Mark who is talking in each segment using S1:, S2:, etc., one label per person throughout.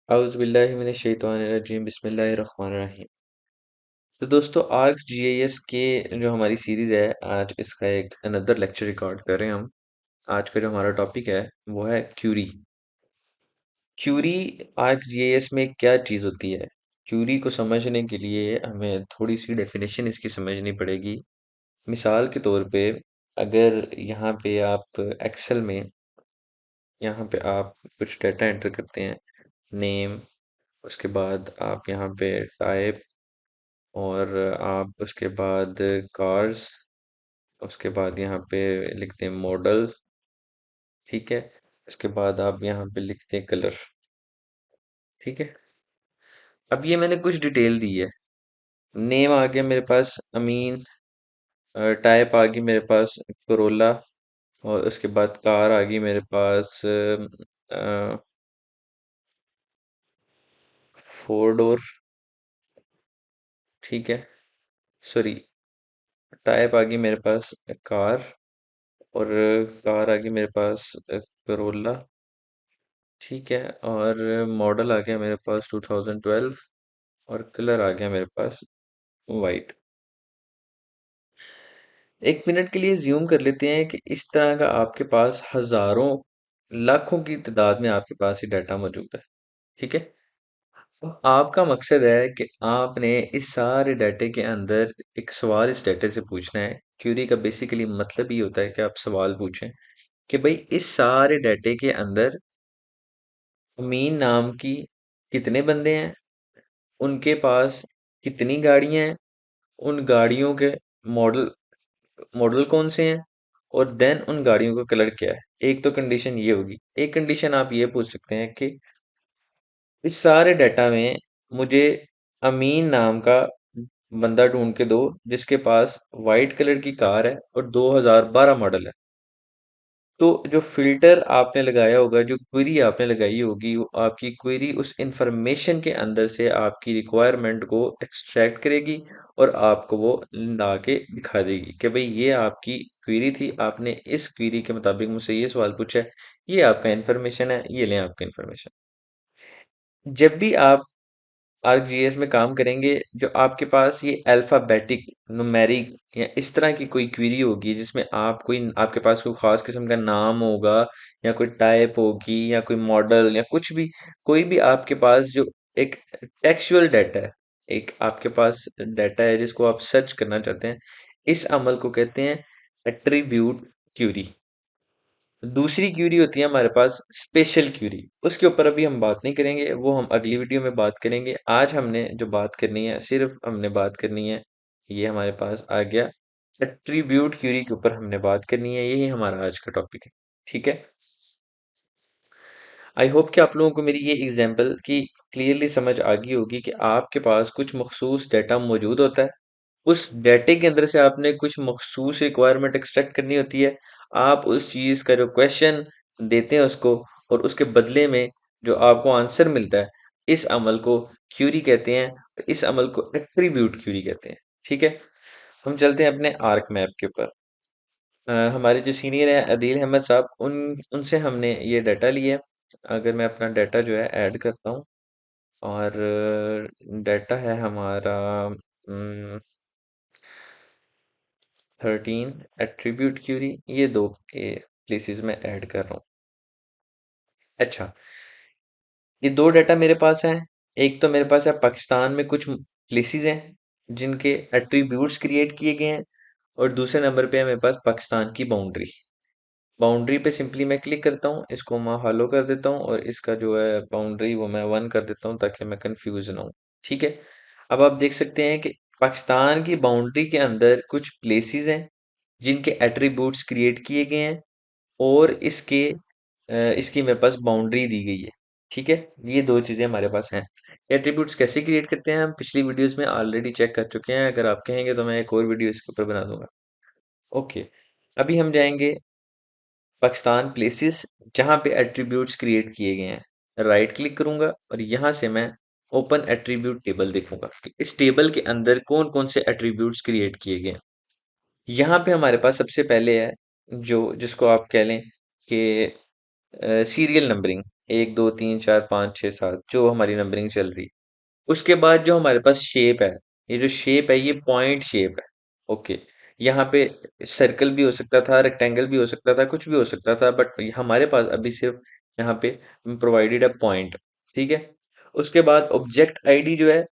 S1: औज़ुबिल्लाहिमिनश्शैतानिर्रजीम बिस्मिल्लाहिर्रहमानिर्रहीम। तो दोस्तों आर्क जीआईएस के जो हमारी सीरीज है, आज इसका एक अनदर लेक्चर रिकॉर्ड कर रहे हैं हम। आज का जो हमारा टॉपिक है वो है क्यूरी। क्यूरी आर्क जीआईएस में क्या चीज़ होती है? क्यूरी को समझने के लिए हमें थोड़ी सी डेफिनेशन इसकी समझनी पड़ेगी। मिसाल के तौर पे, अगर यहाँ पे आप एक्सेल में यहाँ पे आप कुछ डाटा एंटर करते हैं, नेम, उसके बाद आप यहाँ पे टाइप, और आप उसके बाद कार्स, उसके बाद यहाँ पे लिखते हैं मॉडल्स। ठीक है। उसके बाद आप यहाँ पे लिखते हैं कलर। ठीक है। अब ये मैंने कुछ डिटेल दी है। नेम आ गया मेरे पास अमीन, टाइप आ गई मेरे पास कोरोला, और उसके बाद कार आ गई मेरे पास फोर डोर। ठीक है। सॉरी, टाइप आ गई मेरे पास कार, और कार आ गई मेरे पास करोला। ठीक है। और मॉडल आ गया मेरे पास 2012, और कलर आ गया मेरे पास वाइट। एक मिनट के लिए ज्यूम कर लेते हैं कि इस तरह का आपके पास हजारों, लाखों की तादाद में आपके पास ये डाटा मौजूद है। ठीक है। तो आपका मकसद है कि आपने इस सारे डाटे के अंदर एक सवाल इस डाटे से पूछना है। क्यूरी का बेसिकली मतलब ही होता है कि आप सवाल पूछें कि भाई इस सारे डाटे के अंदर अमीन नाम की कितने बंदे हैं, उनके पास कितनी गाड़ियां हैं, उन गाड़ियों के मॉडल मॉडल कौन से हैं, और देन उन गाड़ियों का कलर क्या है। एक तो कंडीशन ये होगी। एक कंडीशन आप ये पूछ सकते हैं कि इस सारे डाटा में मुझे अमीन नाम का बंदा ढूंढ के दो जिसके पास वाइट कलर की कार है और 2012 मॉडल है। तो जो फिल्टर आपने लगाया होगा, जो क्वेरी आपने लगाई होगी, वो आपकी क्वेरी उस इंफॉर्मेशन के अंदर से आपकी रिक्वायरमेंट को एक्सट्रैक्ट करेगी और आपको वो ला के दिखा देगी कि भाई ये आपकी क्वेरी थी, आपने इस क्वेरी के मुताबिक मुझसे ये सवाल पूछा है, ये आपका इंफॉर्मेशन है, ये लें आपका इंफॉर्मेशन। जब भी आप आर्कजीएस में काम करेंगे, जो आपके पास ये अल्फाबेटिक, न्यूमेरिक या इस तरह की कोई क्वेरी होगी जिसमें आप कोई आपके पास कोई खास किस्म का नाम होगा, या कोई टाइप होगी, या कोई मॉडल, या कुछ भी, कोई भी आपके पास जो एक टेक्सचुअल डाटा है, एक आपके पास डाटा है जिसको आप सर्च करना चाहते हैं, इस अमल को कहते हैं एट्रीब्यूट क्यूरी। दूसरी क्यूरी होती है हमारे पास स्पेशल क्यूरी। उसके ऊपर अभी हम बात नहीं करेंगे, वो हम अगली वीडियो में बात करेंगे। आज हमने जो बात करनी है, सिर्फ हमने बात करनी है, ये हमारे पास आ गया एट्रीब्यूट क्यूरी के ऊपर हमने बात करनी है। यही हमारा आज का टॉपिक है। ठीक है। आई होप कि आप लोगों को मेरी ये एग्जांपल की क्लियरली समझ आ गई होगी कि आपके पास कुछ मखसूस डाटा मौजूद होता है। उस डाटे के अंदर से आपने कुछ मखसूस रिक्वायरमेंट एक्सट्रैक्ट करनी होती है। आप उस चीज़ का जो क्वेश्चन देते हैं उसको, और उसके बदले में जो आपको आंसर मिलता है, इस अमल को क्यूरी कहते हैं। इस अमल को एट्रीब्यूट क्यूरी कहते हैं। ठीक है। हम चलते हैं अपने आर्क मैप के ऊपर। हमारे जो सीनियर हैं अदील अहमद साहब, उनसे हमने ये डाटा लिया है। अगर मैं अपना डाटा जो है ऐड करता हूँ, और डाटा है हमारा 13 एट्रीब्यूट क्यूरी, ये दो प्लेसेस में ऐड कर रहा हूँ। अच्छा, ये दो डाटा मेरे पास हैं। एक तो मेरे पास है पाकिस्तान में कुछ प्लेसेस हैं जिनके एट्रीब्यूट्स क्रिएट किए गए हैं, और दूसरे नंबर पे है मेरे पास पाकिस्तान की बाउंड्री। बाउंड्री पे सिंपली मैं क्लिक करता हूँ, इसको मैं हॉलो कर देता हूँ, और इसका जो है बाउंड्री वो मैं 1 कर देता हूँ ताकि मैं कंफ्यूज ना हूँ। ठीक है। अब आप देख सकते हैं कि पाकिस्तान की बाउंड्री के अंदर कुछ प्लेसेस हैं जिनके एट्रीब्यूट्स क्रिएट किए गए हैं, और इसकी मेरे पास बाउंड्री दी गई है। ठीक है। ये दो चीजें हमारे पास हैं। एट्रीब्यूट्स कैसे क्रिएट करते हैं हम पिछली वीडियोस में ऑलरेडी चेक कर चुके हैं। अगर आप कहेंगे तो मैं एक और वीडियो इसके ऊपर बना दूंगा। ओके। अभी हम जाएंगे पाकिस्तान प्लेसेस जहां पे एट्रीब्यूट्स क्रिएट किए गए हैं। राइट क्लिक करूंगा और यहां से मैं ओपन एट्रीब्यूट टेबल देखूंगा कि इस टेबल के अंदर कौन कौन से एट्रीब्यूट्स क्रिएट किए गए हैं। यहाँ पे हमारे पास सबसे पहले है जो जिसको आप कह लें कि सीरियल नंबरिंग। एक दो तीन चार पाँच छः सात, जो हमारी नंबरिंग चल रही है। उसके बाद जो हमारे पास शेप है, ये जो शेप है ये पॉइंट शेप है। ओके, यहाँ पे सर्कल भी हो सकता था, रेक्टेंगल भी हो सकता था, कुछ भी हो सकता था, बट हमारे पास अभी सिर्फ यहाँ पे प्रोवाइडेड है पॉइंट। ठीक है। उसके बाद ऑब्जेक्ट आईडी जो है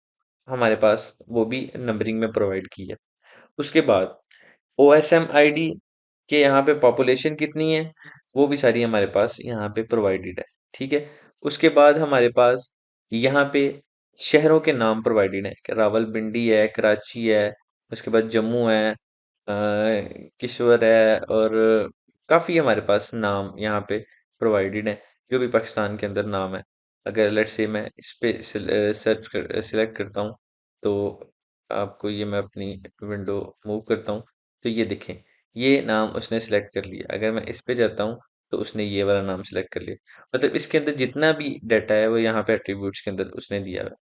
S1: हमारे पास, वो भी नंबरिंग में प्रोवाइड की है। उसके बाद ओएसएम आईडी के यहाँ पे पॉपुलेशन कितनी है, वो भी सारी हमारे पास यहाँ पे प्रोवाइडेड है। ठीक है। उसके बाद हमारे पास यहाँ पे शहरों के नाम प्रोवाइडेड है कि रावलपिंडी है, कराची है, उसके बाद जम्मू है, किश्तवाड़ है, और काफ़ी हमारे पास नाम यहाँ पे प्रोवाइडेड है, जो भी पाकिस्तान के अंदर नाम है। अगर लेट्स से मैं इस पे सिलेक्ट करता हूँ, तो आपको ये मैं अपनी विंडो मूव करता हूँ, तो ये देखें, ये नाम उसने सिलेक्ट कर लिया। अगर मैं इस पे जाता हूँ, तो उसने ये वाला नाम सिलेक्ट कर लिया। मतलब इसके अंदर जितना भी डाटा है वो यहाँ पे एट्रीब्यूट्स के अंदर उसने दिया हुआ है।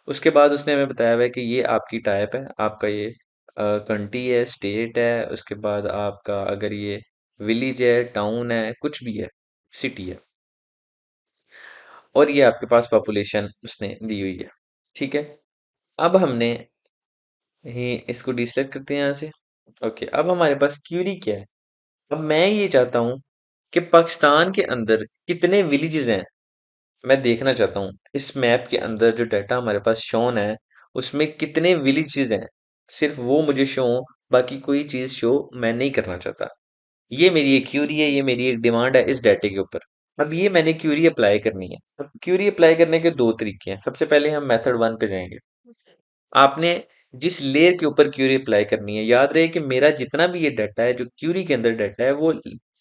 S1: उसके बाद उसने हमें बताया हुआ है कि ये आपकी टाइप है, आपका ये कंट्री है, स्टेट है, उसके बाद आपका अगर ये विलेज है, टाउन है, कुछ भी है, सिटी है, और ये आपके पास पॉपुलेशन उसने दी हुई है। ठीक है। अब हमने ही इसको डिसेलेक्ट करते हैं यहाँ से। ओके, अब हमारे पास क्यूरी क्या है। अब मैं ये चाहता हूँ कि पाकिस्तान के अंदर कितने विलेजेस हैं, मैं देखना चाहता हूँ इस मैप के अंदर जो डाटा हमारे पास शोन है उसमें कितने विलेजेस हैं, सिर्फ वो मुझे शो हो, बाकी कोई चीज शो मैं नहीं करना चाहता। ये मेरी एक क्यूरी है, ये मेरी एक डिमांड है इस डाटे के ऊपर। अब ये मैंने क्यूरी अप्लाई करनी है। अब क्यूरी अप्लाई करने के दो तरीके हैं। सबसे पहले हम मेथड वन पे जाएंगे। आपने जिस लेयर के ऊपर क्यूरी अप्लाई करनी है, याद रहे कि मेरा जितना भी ये डाटा है, जो क्यूरी के अंदर डाटा है, वो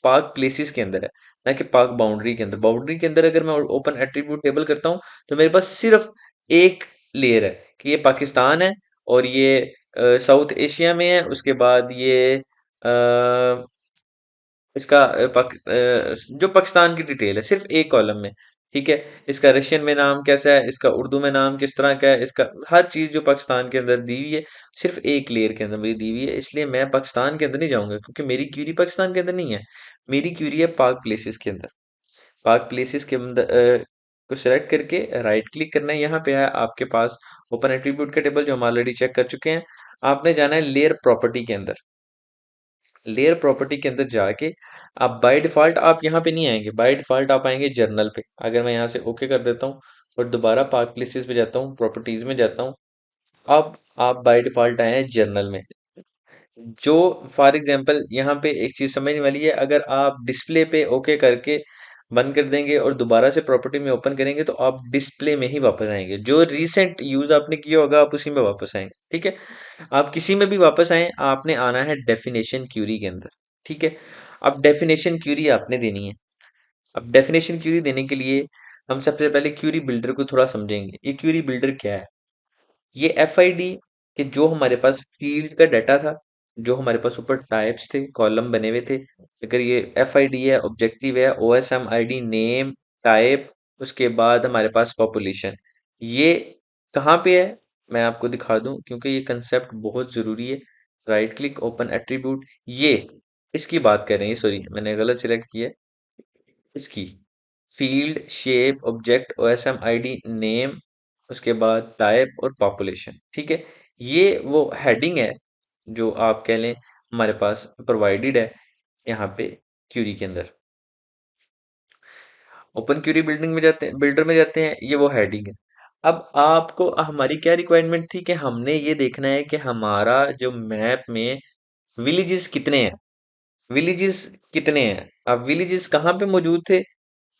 S1: पार्क प्लेसेस के अंदर है, ना कि पार्क बाउंड्री के अंदर। बाउंड्री के अंदर अगर मैं ओपन एट्रीब्यूट टेबल करता हूँ, तो मेरे पास सिर्फ एक लेयर है कि ये पाकिस्तान है, और ये साउथ एशिया में है। उसके बाद ये इसका जो पाकिस्तान की डिटेल है सिर्फ एक कॉलम में। ठीक है। इसका रशियन में नाम कैसा है, इसका उर्दू में नाम किस तरह का है, इसका हर चीज जो पाकिस्तान के अंदर दी हुई है सिर्फ एक लेयर के अंदर मेरी दी हुई है। इसलिए मैं पाकिस्तान के अंदर नहीं जाऊंगा, क्योंकि मेरी क्यूरी पाकिस्तान के अंदर नहीं है। मेरी क्यूरी है पाक प्लेसेस के अंदर। पाक प्लेसेस के अंदर को सिलेक्ट करके राइट क्लिक करना है। यहाँ पे है आपके पास ओपन एट्रीब्यूट का टेबल, जो हम ऑलरेडी चेक कर चुके हैं। आपने जाना है लेयर प्रॉपर्टी के अंदर। लेयर प्रॉपर्टी के अंदर जाके आप बाय डिफॉल्ट आप यहाँ पे नहीं आएंगे, बाय डिफॉल्ट आप आएंगे जर्नल पे। अगर मैं यहाँ से ओके कर देता हूँ और दोबारा पार्क प्लेसेस पे जाता हूँ, प्रॉपर्टीज में जाता हूँ, अब आप बाय डिफॉल्ट आए हैं जर्नल में। जो फॉर एग्जांपल यहाँ पे एक चीज समझने वाली है, अगर आप डिस्प्ले पे ओके करके बंद कर देंगे और दोबारा से प्रॉपर्टी में ओपन करेंगे, तो आप डिस्प्ले में ही वापस आएंगे। जो रीसेंट यूज आपने किया होगा आप उसी में वापस आएंगे। ठीक है। आप किसी में भी वापस आए, आपने आना है डेफिनेशन क्यूरी के अंदर। ठीक है। अब डेफिनेशन क्यूरी आपने देनी है। अब डेफिनेशन क्यूरी देने के लिए हम सबसे पहले क्यूरी बिल्डर को थोड़ा समझेंगे। ये क्यूरी बिल्डर क्या है। ये एफआईडी के जो हमारे पास फील्ड का डाटा था, जो हमारे पास ऊपर टाइप्स थे, कॉलम बने हुए थे, अगर ये एफआईडी है, ऑब्जेक्टिव है, ओएसएम आईडी, नेम, टाइप, उसके बाद हमारे पास पॉपुलेशन, ये कहाँ पे है मैं आपको दिखा दूं, क्योंकि ये कंसेप्ट बहुत जरूरी है। राइट क्लिक ओपन एट्रीब्यूट, ये इसकी बात कर रहे हैं, सॉरी मैंने गलत सिलेक्ट किया है। इसकी field, shape, object, OSM ID, name, उसके बाद टाइप और पॉपुलेशन। ठीक है। ये वो हेडिंग है जो आप कह लें हमारे पास प्रोवाइडेड है यहाँ पे क्यूरी के अंदर। ओपन क्यूरी बिल्डिंग में जाते हैं, बिल्डर में जाते हैं, ये वो हेडिंग है। अब आपको हमारी क्या रिक्वायरमेंट थी कि हमने ये देखना है कि हमारा जो मैप में विलेजेस कितने हैं। विलेजेस कितने हैं, अब विलेजेस कहाँ पे मौजूद थे,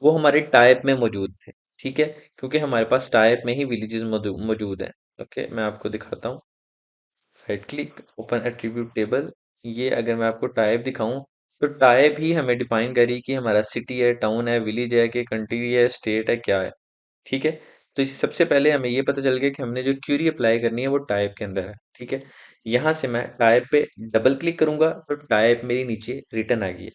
S1: वो हमारे टाइप में मौजूद थे। ठीक है। क्योंकि हमारे पास टाइप में ही विलेजेस मौजूद हैं। ओके, मैं आपको दिखाता हूँ। Right click open attribute table, ये अगर मैं आपको टाइप दिखाऊं, तो टाइप ही हमें डिफाइन करी कि हमारा सिटी है, टाउन है, विलेज है, कि कंट्री है, स्टेट है, क्या है। ठीक है। तो सबसे पहले हमें ये पता चल गया कि हमने जो क्यूरी अप्लाई करनी है वो टाइप के अंदर है। ठीक है। यहाँ से मैं टाइप पे डबल क्लिक करूंगा, तो टाइप मेरी नीचे रिटर्न आ गई है।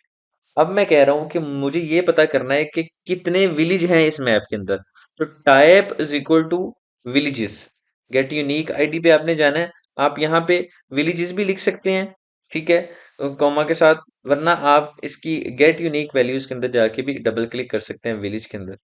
S1: अब मैं कह रहा हूं कि मुझे ये पता करना है कि कितने विलेज हैं इस मैप के अंदर। तो type is equal to villages, get unique ID पे आपने जाना है। आप यहाँ पे विलेजेस भी लिख सकते हैं। ठीक है, कॉमा के साथ, वरना आप इसकी गेट यूनिक वैल्यूज के अंदर जाके भी डबल क्लिक कर सकते हैं विलेज के अंदर।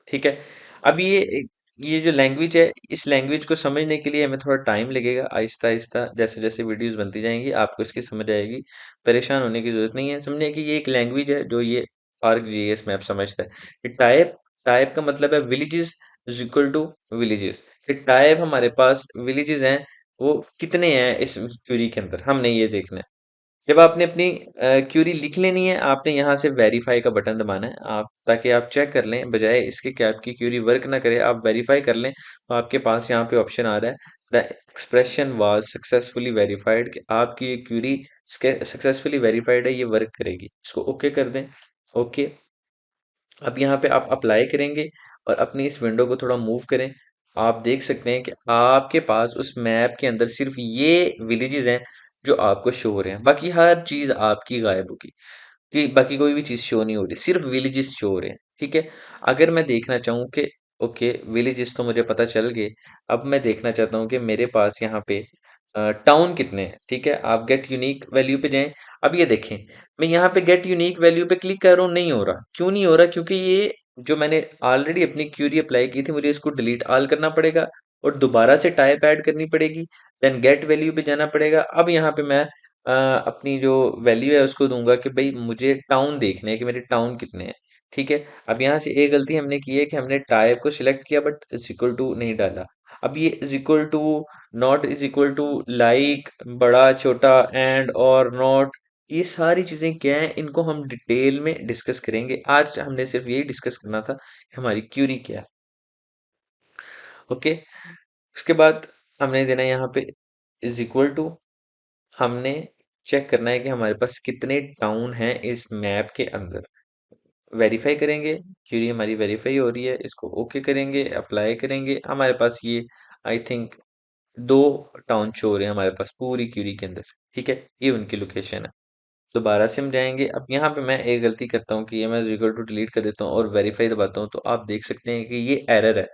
S1: ठीक है। अब ये जो लैंग्वेज है, इस लैंग्वेज को समझने के लिए हमें थोड़ा टाइम लगेगा। आहिस्ता आहिस्ता जैसे जैसे वीडियोस बनती जाएंगी आपको इसकी समझ आएगी। परेशान होने की जरूरत नहीं है। समझे कि ये एक लैंग्वेज है जो ये ArcGIS मैप समझता है। ये टाइप टाइप का मतलब है villages is equal to villages. ये टाइप हमारे पास विलेजेस हैं, वो कितने हैं इस क्यूरी के अंदर हमने ये देखना है। जब आपने अपनी क्यूरी लिख लेनी है, आपने यहाँ से वेरीफाई का बटन दबाना है, आप ताकि आप चेक कर लें, बजाय इसके कि आपकी क्यूरी वर्क ना करे आप वेरीफाई कर लें। तो आपके पास यहाँ पे ऑप्शन आ रहा है, the expression was successfully verified, कि आपकी ये क्यूरी सक्सेसफुली वेरीफाइड है, ये वर्क करेगी। इसको ओके कर दें। ओके। अब यहाँ पे आप अप्लाई करेंगे और अपनी इस विंडो को थोड़ा मूव करें। आप देख सकते हैं कि आपके पास उस मैप के अंदर सिर्फ ये विलेजेस हैं जो आपको शो हो रहे हैं, बाकी हर चीज आपकी गायब होगी, कि बाकी कोई भी चीज शो नहीं हो रही, सिर्फ विलेजेस शो हो रहे हैं। ठीक है। अगर मैं देखना चाहूँ कि ओके विलेजेस तो मुझे पता चल गए, अब मैं देखना चाहता हूँ कि मेरे पास यहाँ पे टाउन कितने हैं। ठीक है, आप गेट यूनिक वैल्यू पे जाएं। अब ये देखें, मैं यहाँ पे गेट यूनिक वैल्यू पे क्लिक कर रहा हूँ, नहीं हो रहा। क्यों नहीं हो रहा? क्योंकि ये जो मैंने ऑलरेडी अपनी क्यूरी अप्लाई की थी, मुझे इसको डिलीट ऑल करना पड़ेगा और दोबारा से टाइप ऐड करनी पड़ेगी। देन गेट वैल्यू पे जाना पड़ेगा। अब यहाँ पे मैं अपनी जो वैल्यू है उसको दूंगा कि भाई मुझे टाउन देखने हैं कि मेरे टाउन कितने हैं। ठीक है। अब यहाँ से एक गलती हमने की है कि हमने टाइप को सिलेक्ट किया बट इज इक्वल टू नहीं डाला। अब ये is equal to, not is equal to, like, बड़ा छोटा, एंड और नॉट, ये सारी चीजें क्या हैं, इनको हम डिटेल में डिस्कस करेंगे। आज हमने सिर्फ यही डिस्कस करना था कि हमारी क्यूरी क्या है। ओके। उसके बाद हमने देना है यहाँ पे इज इक्वल टू, हमने चेक करना है कि हमारे पास कितने टाउन हैं इस मैप के अंदर। वेरीफाई करेंगे, क्यूरी हमारी वेरीफाई हो रही है, इसको ओके करेंगे, अप्लाई करेंगे। हमारे पास ये आई थिंक दो टाउन शो हो रहे हैं हमारे पास पूरी क्यूरी के अंदर। ठीक है, ये उनकी लोकेशन है। दोबारा से हम जाएंगे। अब यहाँ पे मैं एक गलती करता हूँ कि ये मैं इक्वल टू डिलीट कर देता हूँ और वेरीफाई दबाता हूँ, तो आप देख सकते हैं कि ये एरर है।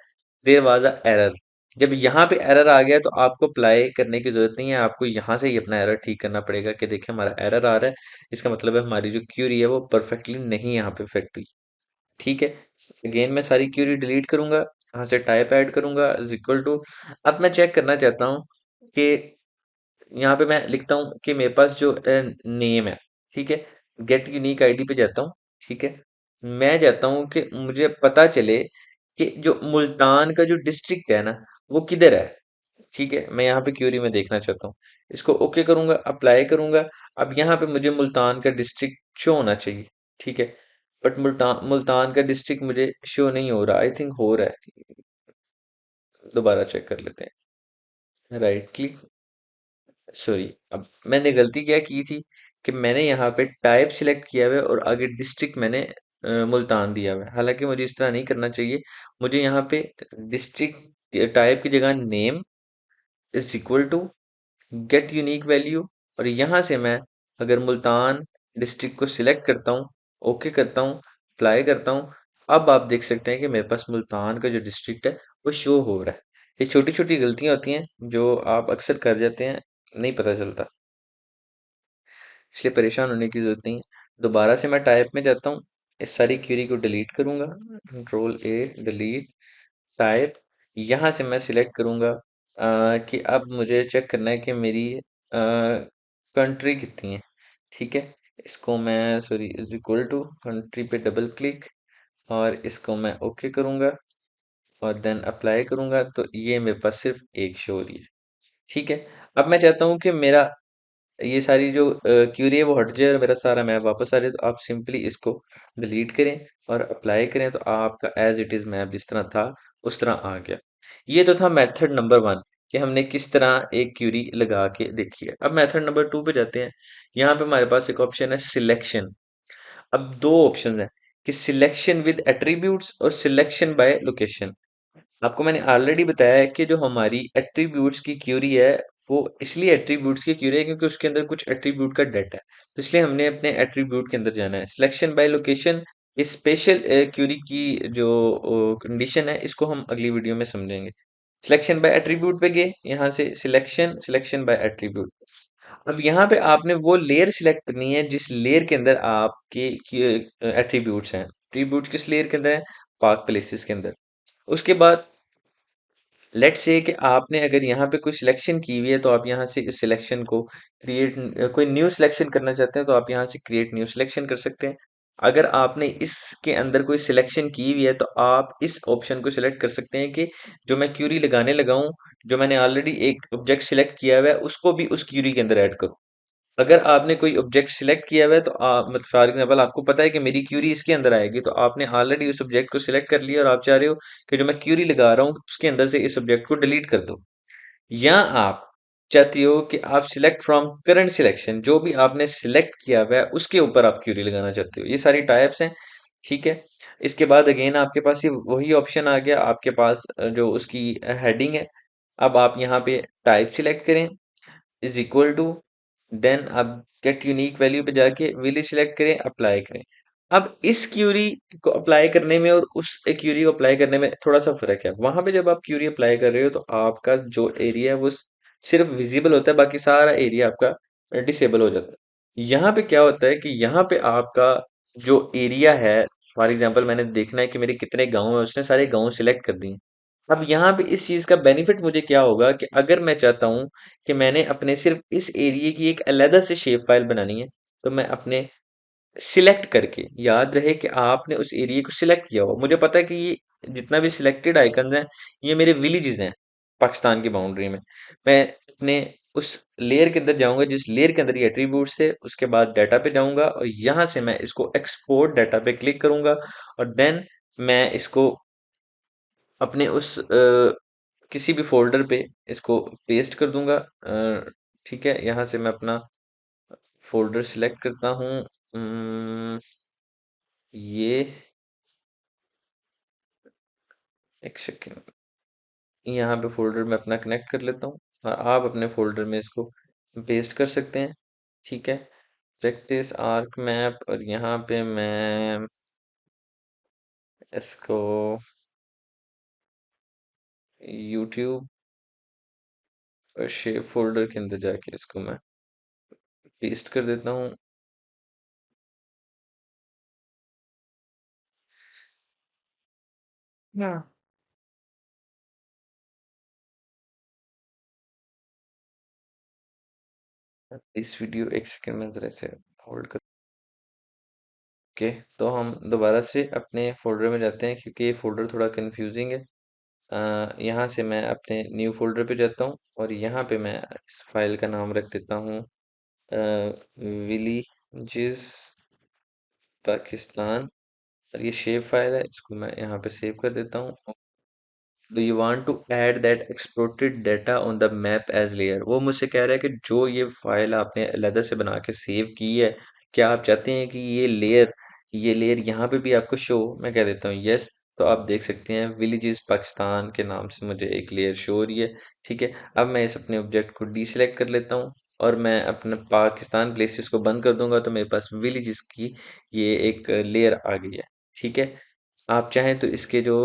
S1: There was a error. जब यहाँ पे एरर आ गया तो आपको अप्लाई करने की जरूरत नहीं है, आपको यहाँ से ही अपना एरर ठीक करना पड़ेगा कि देखिए हमारा एरर आ रहा है, इसका मतलब है हमारी जो क्यूरी है वो परफेक्टली नहीं यहाँ पे फिट हुई। ठीक है। अगेन मैं सारी क्यूरी डिलीट करूंगा, यहाँ से टाइप ऐड करूंगा इज इक्वल टू। अब मैं चेक करना चाहता हूँ कि यहाँ पे मैं लिखता हूँ कि मेरे पास जो नेम है। ठीक है। गेट यूनिक आईडी पे जाता हूँ। ठीक है। मैं चाहता हूँ कि मुझे पता चले कि जो मुल्तान का जो डिस्ट्रिक्ट है ना, वो किधर है। ठीक है, मैं यहाँ पे क्यूरी में देखना चाहता हूँ। इसको ओके करूंगा, अप्लाई करूंगा। अब यहाँ पे मुझे मुल्तान का डिस्ट्रिक्ट शो होना चाहिए। ठीक है। बट मुल्तान मुल्तान का डिस्ट्रिक्ट मुझे शो नहीं हो रहा। आई थिंक हो रहा है। दोबारा चेक कर लेते हैं। राइट क्लिक, सॉरी, अब मैंने गलती क्या की थी कि मैंने यहाँ पे टाइप सिलेक्ट किया हुआ है और आगे डिस्ट्रिक्ट मैंने मुल्तान दिया हुआ है। हालांकि मुझे इस तरह नहीं करना चाहिए। मुझे यहाँ पे डिस्ट्रिक्ट टाइप की जगह name is equal to get unique value, और यहाँ से मैं अगर मुल्तान डिस्ट्रिक्ट को सिलेक्ट करता हूँ, ओके करता हूँ, अप्लाई करता हूँ, अब आप देख सकते हैं कि मेरे पास मुल्तान का जो डिस्ट्रिक्ट है वो शो हो रहा है। ये छोटी छोटी गलतियां होती हैं जो आप अक्सर कर जाते हैं, नहीं पता चलता, इसलिए परेशान होने की जरूरत नहीं है। दोबारा से मैं टाइप में जाता हूँ, इस सारी क्वेरी को डिलीट करूंगा, कंट्रोल ए डिलीट टाइप। यहाँ से मैं सिलेक्ट करूंगा कि अब मुझे चेक करना है कि मेरी कंट्री कितनी है। ठीक है। इसको मैं sorry is equal to country पे डबल क्लिक और इसको मैं ओके करूंगा और देन अप्लाई करूंगा, तो ये मेरे पास सिर्फ एक शो हो रही है। ठीक है। अब मैं चाहता हूँ कि मेरा ये सारी जो क्यूरी है वो हट जाए और मेरा सारा मैप वापस आ जाए, तो आप सिंपली इसको डिलीट करें और अप्लाई करें, तो आपका एज इट इज मैप जिस तरह था उस तरह आ गया। ये तो था मेथड नंबर 1, कि हमने किस तरह एक क्यूरी लगा के देखी है। अब मेथड नंबर 2 पे जाते हैं। यहाँ पे हमारे पास एक ऑप्शन है सिलेक्शन। अब दो ऑप्शन है कि सिलेक्शन विद एट्रीब्यूट्स और सिलेक्शन बाय लोकेशन। आपको मैंने ऑलरेडी बताया है कि जो हमारी एट्रीब्यूट्स की क्यूरी है वो इसलिए एट्रीब्यूट्स की क्यूरी है क्योंकि उसके अंदर कुछ एट्रीब्यूट का डाटा है, तो इसलिए हमने अपने एट्रीब्यूट के अंदर जाना है। सिलेक्शन बाय लोकेशन, इस स्पेशल क्यूरी की जो कंडीशन है इसको हम अगली वीडियो में समझेंगे। सिलेक्शन बाय एट्रीब्यूट पे गए, यहाँ से सिलेक्शन, सिलेक्शन बाय एट्रीब्यूट। अब यहाँ पे आपने वो लेयर सिलेक्ट करनी है जिस लेयर के अंदर आपके एट्रीब्यूट्स हैं। एट्रीब्यूट किस लेयर के अंदर है? पार्क प्लेसेस के अंदर। उसके बाद लेट्स से कि आपने अगर यहाँ पे कोई सिलेक्शन की हुई है तो आप यहाँ से इस सिलेक्शन को क्रिएट, कोई न्यू सिलेक्शन करना चाहते हैं तो आप यहाँ से क्रिएट न्यू सिलेक्शन कर सकते हैं। अगर आपने इसके अंदर कोई सिलेक्शन की हुई है तो आप इस ऑप्शन को सिलेक्ट कर सकते हैं कि जो मैं क्यूरी लगाने लगा हूँ, जो मैंने ऑलरेडी एक ऑब्जेक्ट सिलेक्ट किया हुआ है उसको भी उस क्यूरी के अंदर ऐड करूँ। अगर आपने कोई ऑब्जेक्ट सिलेक्ट किया हुआ है तो आप मतलब फॉर एग्जांपल आपको पता है कि मेरी क्यूरी इसके अंदर आएगी, तो आपने ऑलरेडी उस ऑब्जेक्ट को सिलेक्ट कर लिया और आप चाह रहे हो कि जो मैं क्यूरी लगा रहा हूँ उसके अंदर से इस ऑब्जेक्ट को डिलीट कर दो। या आप चाहती हो कि आप सिलेक्ट फ्रॉम करंट सिलेक्शन, जो भी आपने सिलेक्ट किया हुआ है उसके ऊपर आप क्यूरी लगाना चाहते हो। ये सारी टाइप्स हैं, ठीक है। इसके बाद अगेन आपके पास ये वही ऑप्शन आ गया आपके पास, जो उसकी हेडिंग है। अब आप यहाँ पे टाइप सिलेक्ट करें, इज इक्वल टू, देन आप गेट यूनिक वैल्यू पे जाके विल सिलेक्ट करें, अप्लाई करें। अब इस क्यूरी को अप्लाई करने में और उस क्यूरी को अप्लाई करने में थोड़ा सा फर्क है। वहां पे जब आप क्यूरी अप्लाई कर रहे हो तो आपका जो एरिया है वो सिर्फ विजिबल होता है, बाकी सारा एरिया आपका डिसेबल हो जाता है। यहाँ पे क्या होता है कि यहाँ पे आपका जो एरिया है, फॉर एग्जांपल मैंने देखना है कि मेरे कितने गांव है, उसने सारे गांव सिलेक्ट कर दिए। अब यहाँ पे इस चीज का बेनिफिट मुझे क्या होगा कि अगर मैं चाहता हूँ कि मैंने अपने सिर्फ इस एरिया की एक अलग से शेप फाइल बनानी है, तो मैं अपने सिलेक्ट करके, याद रहे कि आपने उस एरिया को सिलेक्ट किया हो, मुझे पता है कि ये जितना भी सिलेक्टेड आइकन्स हैं ये मेरे विलेजेस हैं पाकिस्तान की बाउंड्री में। मैं अपने उस लेयर के अंदर जाऊंगा जिस लेयर के अंदर ये एट्रीब्यूट्स है, उसके बाद डाटा पे जाऊंगा और यहाँ से मैं इसको एक्सपोर्ट डाटा पे क्लिक करूंगा और देन मैं इसको अपने उस किसी भी फ़ोल्डर पे इसको पेस्ट कर दूँगा। ठीक है, यहाँ से मैं अपना फ़ोल्डर सिलेक्ट करता हूँ। ये एक सेकंड, यहाँ पे फ़ोल्डर में अपना कनेक्ट कर लेता हूँ और आप अपने फ़ोल्डर में इसको पेस्ट कर सकते हैं। ठीक है, प्रैक्टिस आर्क मैप, और यहाँ पे मैं इसको यूट्यूब और शेप फ़ोल्डर के अंदर जाके इसको मैं पेस्ट कर देता हूँ। हाँ, इस वीडियो एक सेकंड में ज़रा से होल्ड कर। ओके, तो हम दोबारा से अपने फोल्डर में जाते हैं क्योंकि ये फोल्डर थोड़ा कंफ्यूजिंग है। यहाँ से मैं अपने न्यू फोल्डर पे जाता हूँ और यहाँ पे मैं इस फाइल का नाम रख देता हूँ विलीजेस पाकिस्तान, और ये शेप फाइल है, इसको मैं यहाँ पे सेव कर देता हूँ। Do you want to add that exported data on the map as layer, वो मुझसे कह रहा है कि जो ये फाइल आपने अलग से बना के सेव की है, क्या आप चाहते हैं कि ये लेयर यहाँ पे भी आपको शो, मैं कह देता हूँ यस। तो आप देख सकते हैं विलेजेस पाकिस्तान के नाम से मुझे एक लेयर शो हो रही है। ठीक है, अब मैं इस अपने ऑब्जेक्ट को डीसेलेक्ट कर लेता हूँ और मैं अपने पाकिस्तान प्लेसेस को बंद कर दूंगा, तो मेरे पास विलेजेस की ये एक लेयर आ गई है। ठीक है, आप चाहें तो इसके जो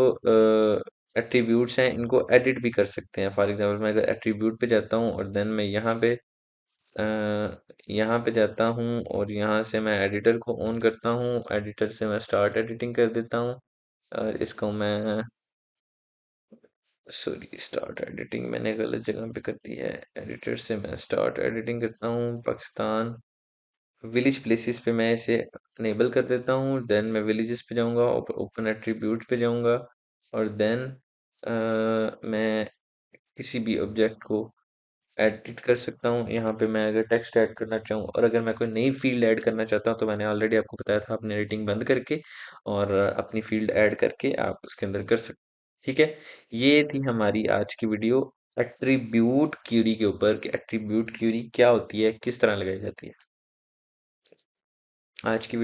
S1: एट्रीब्यूट्स हैं इनको एडिट भी कर सकते हैं। फॉर एग्जांपल मैं अगर एट्रीब्यूट पे जाता हूँ और देन मैं यहाँ पे जाता हूँ और यहाँ से मैं एडिटर को ऑन करता हूँ, एडिटर से मैं स्टार्ट एडिटिंग कर देता हूँ और इसको मैं, सॉरी, स्टार्ट एडिटिंग मैंने गलत जगह पे कर दी है। एडिटर से मैं स्टार्ट एडिटिंग करता हूँ पाकिस्तान विलेज प्लेसेस पे, मैं इसे अनेबल कर देता हूँ। देन मैं विलेजेस पे जाऊँगा, ओपन एट्रीब्यूट पे जाऊँगा और देन मैं किसी भी ऑब्जेक्ट को एडिट कर सकता हूँ। यहाँ पे मैं अगर टेक्स्ट ऐड करना चाहूँ और अगर मैं कोई नई फील्ड ऐड करना चाहता हूँ तो मैंने ऑलरेडी आपको बताया था, अपनी एडिटिंग बंद करके और अपनी फील्ड ऐड करके आप उसके अंदर कर सकते। ठीक है, ये थी हमारी आज की वीडियो एट्रीब्यूट क्यूरी के ऊपर कि एट्रीब्यूट क्यूरी क्या होती है, किस तरह लगाई जाती है। आज की